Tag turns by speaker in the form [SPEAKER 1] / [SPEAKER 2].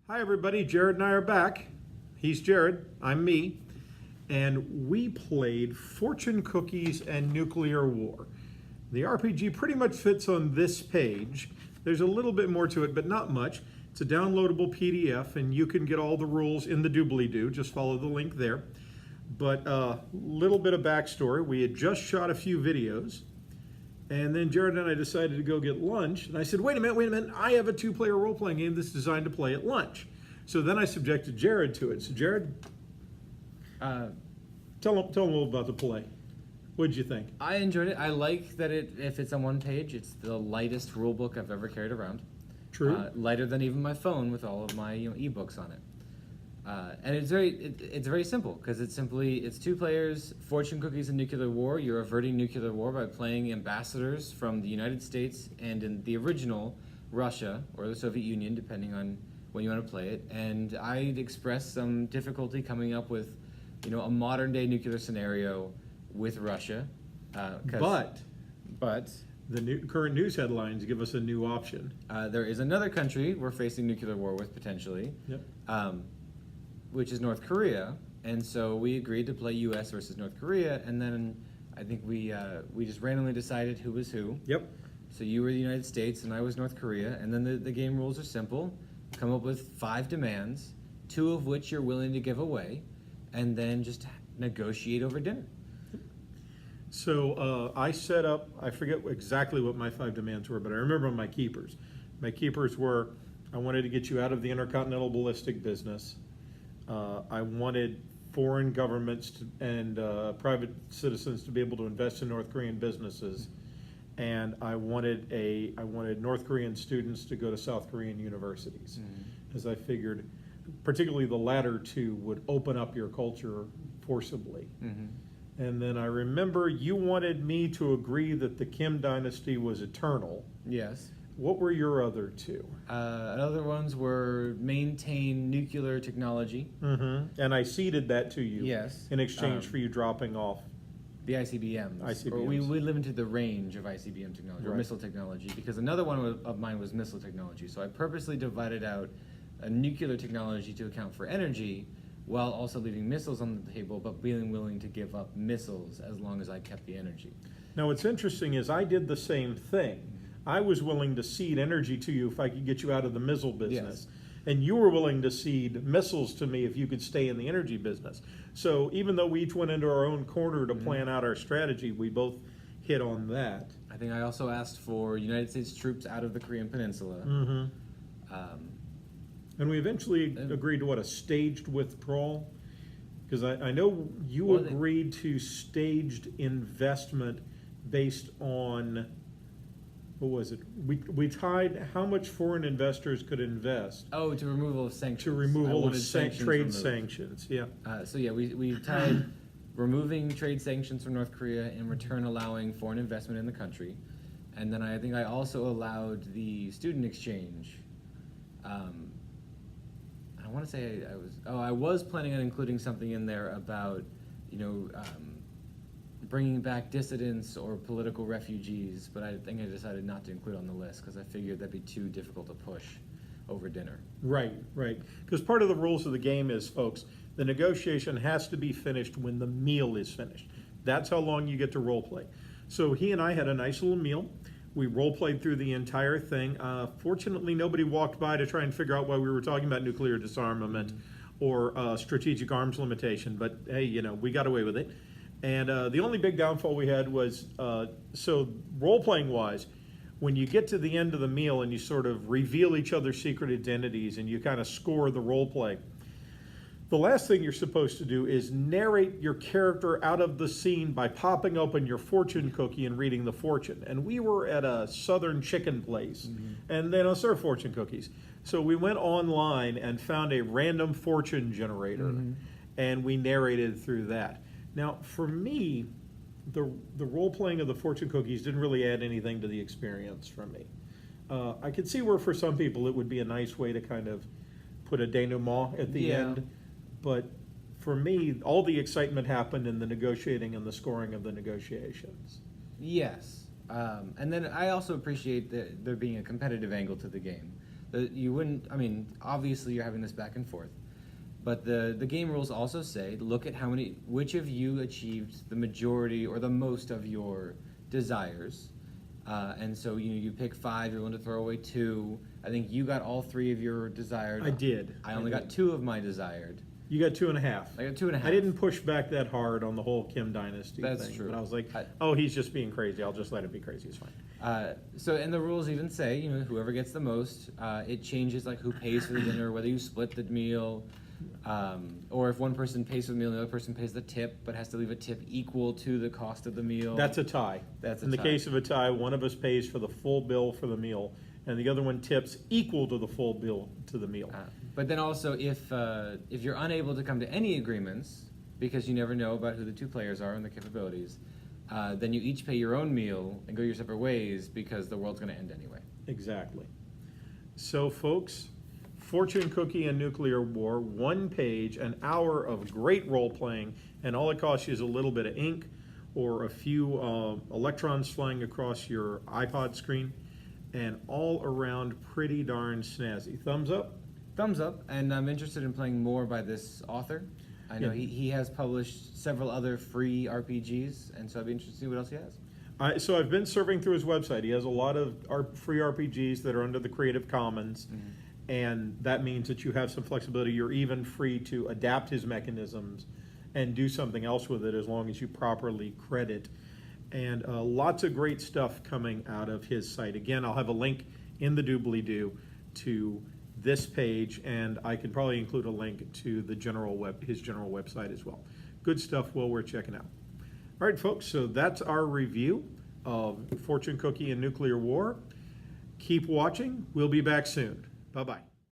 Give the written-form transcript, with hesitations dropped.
[SPEAKER 1] Hi everybody, Jarrod and I are back. He's Jarrod, I'm me, and we played Fortune Cookies and Nuclear War. The RPG pretty much fits on this page. There's a little bit more to it, but not much. It's a downloadable PDF, and you can get all the rules in the doobly-doo. Just follow the link there. But a little bit of backstory. We had just shot a few videos, and then Jarrod and I decided to go get lunch. And I said, wait a minute, I have a two-player role-playing game that's designed to play at lunch. So then I subjected Jarrod to it. So Jarrod, tell him a little about the play. What did you think?
[SPEAKER 2] I enjoyed it. I like that if it's on one page, it's the lightest rule book I've ever carried around.
[SPEAKER 1] True.
[SPEAKER 2] Lighter than even my phone with all of my ebooks on it. And it's very simple because it's two players, Fortune Cookies and Nuclear War. You're averting nuclear war by playing ambassadors from the United States and in the original Russia or the Soviet Union, depending on when you want to play it. And I'd expressed some difficulty coming up with, a modern day nuclear scenario with Russia.
[SPEAKER 1] But the current news headlines give us a new option.
[SPEAKER 2] There is another country we're facing nuclear war with potentially.
[SPEAKER 1] Yep.
[SPEAKER 2] Which is North Korea, and so we agreed to play U.S. versus North Korea, and then I think we just randomly decided who was who.
[SPEAKER 1] Yep.
[SPEAKER 2] So you were the United States, and I was North Korea, and then the game rules are simple. Come up with 5 demands, 2 of which you're willing to give away, and then just negotiate over dinner.
[SPEAKER 1] So I set up, I forget exactly what my 5 demands were, but I remember my keepers. My keepers were, I wanted to get you out of the intercontinental ballistic business. I wanted foreign governments and private citizens to be able to invest in North Korean businesses, and I wanted North Korean students to go to South Korean universities, as I figured, particularly the latter 2 would open up your culture forcibly. And then I remember you wanted me to agree that the Kim dynasty was eternal.
[SPEAKER 2] Yes.
[SPEAKER 1] What were your other 2?
[SPEAKER 2] Other ones were maintain nuclear technology.
[SPEAKER 1] And I ceded that to you.
[SPEAKER 2] Yes.
[SPEAKER 1] In exchange for you dropping off
[SPEAKER 2] the ICBMs.
[SPEAKER 1] ICBMs.
[SPEAKER 2] Or we limited the range of ICBM technology, or
[SPEAKER 1] Right.
[SPEAKER 2] missile technology, because another one of mine was missile technology. So I purposely divided out a nuclear technology to account for energy, while also leaving missiles on the table, but being willing to give up missiles as long as I kept the energy.
[SPEAKER 1] Now what's interesting is I did the same thing. I was willing to cede energy to you if I could get you out of the missile business.
[SPEAKER 2] Yes.
[SPEAKER 1] And you were willing to cede missiles to me if you could stay in the energy business. So even though we each went into our own corner to plan out our strategy, we both hit on that.
[SPEAKER 2] I think I also asked for United States troops out of the Korean Peninsula.
[SPEAKER 1] And we eventually agreed to a staged withdrawal? Because I know you agreed to staged investment based on, what was it? We tied how much foreign investors could invest.
[SPEAKER 2] Oh, to removal of sanctions.
[SPEAKER 1] To removal of trade
[SPEAKER 2] removed.
[SPEAKER 1] sanctions, yeah.
[SPEAKER 2] So yeah, we tied removing trade sanctions from North Korea, in return allowing foreign investment in the country. And then I think I also allowed the student exchange. I want to say I was planning on including something in there about, bringing back dissidents or political refugees, but I think I decided not to include on the list because I figured that'd be too difficult to push over dinner.
[SPEAKER 1] Right. Because part of the rules of the game is, folks, the negotiation has to be finished when the meal is finished. That's how long you get to role play. So he and I had a nice little meal. We role-played through the entire thing. Fortunately, nobody walked by to try and figure out why we were talking about nuclear disarmament or strategic arms limitation. But hey, we got away with it. And the only big downfall we had was, so role-playing wise, when you get to the end of the meal and you sort of reveal each other's secret identities and you kind of score the role play, the last thing you're supposed to do is narrate your character out of the scene by popping open your fortune cookie and reading the fortune. And we were at a southern chicken place, and they don't serve fortune cookies. So we went online and found a random fortune generator, and we narrated through that. Now, for me, the role-playing of the fortune cookies didn't really add anything to the experience for me. I could see where for some people it would be a nice way to kind of put a denouement at the end. But for me, all the excitement happened in the negotiating and the scoring of the negotiations.
[SPEAKER 2] Yes. And then I also appreciate there being a competitive angle to the game. You wouldn't. I mean, obviously you're having this back and forth, but the game rules also say look at which of you achieved the majority or the most of your desires, and so you pick 5. You're willing to throw away 2. I think you got all 3 of your desired.
[SPEAKER 1] I did.
[SPEAKER 2] I only got 2 of my desired.
[SPEAKER 1] You got 2.5.
[SPEAKER 2] I got 2.5.
[SPEAKER 1] I didn't push back that hard on the whole Kim Dynasty
[SPEAKER 2] That's
[SPEAKER 1] thing.
[SPEAKER 2] true.
[SPEAKER 1] But I was like, oh, he's just being crazy. I'll just let him be crazy. It's fine.
[SPEAKER 2] So, and the rules even say, whoever gets the most, it changes like who pays for the dinner, whether you split the meal, or if one person pays for the meal and the other person pays the tip, but has to leave a tip equal to the cost of the meal.
[SPEAKER 1] That's a tie.
[SPEAKER 2] That's a
[SPEAKER 1] In the
[SPEAKER 2] tie.
[SPEAKER 1] case of a tie, one of us pays for the full bill for the meal, and the other one tips equal to the full bill to the meal.
[SPEAKER 2] But then also, if you're unable to come to any agreements, because you never know about who the 2 players are and their capabilities, then you each pay your own meal and go your separate ways because the world's going to end anyway.
[SPEAKER 1] Exactly. So, folks, Fortune Cookie and Nuclear War, 1 page, an hour of great role playing, and all it costs you is a little bit of ink or a few electrons flying across your iPod screen, and all around pretty darn snazzy. Thumbs up?
[SPEAKER 2] Thumbs up, and I'm interested in playing more by this author. I know
[SPEAKER 1] Yeah.
[SPEAKER 2] he has published several other free RPGs, and so I'd be interested to see what else he has.
[SPEAKER 1] So I've been surfing through his website. He has a lot of free RPGs that are under the Creative Commons, and that means that you have some flexibility. You're even free to adapt his mechanisms and do something else with it as long as you properly credit. And lots of great stuff coming out of his site. Again, I'll have a link in the doobly-doo to this page, and I can probably include a link to the his general website as well. Good stuff, well worth checking out. All right, folks, so that's our review of Fortune Cookie and Nuclear War. Keep watching. We'll be back soon. Bye-bye.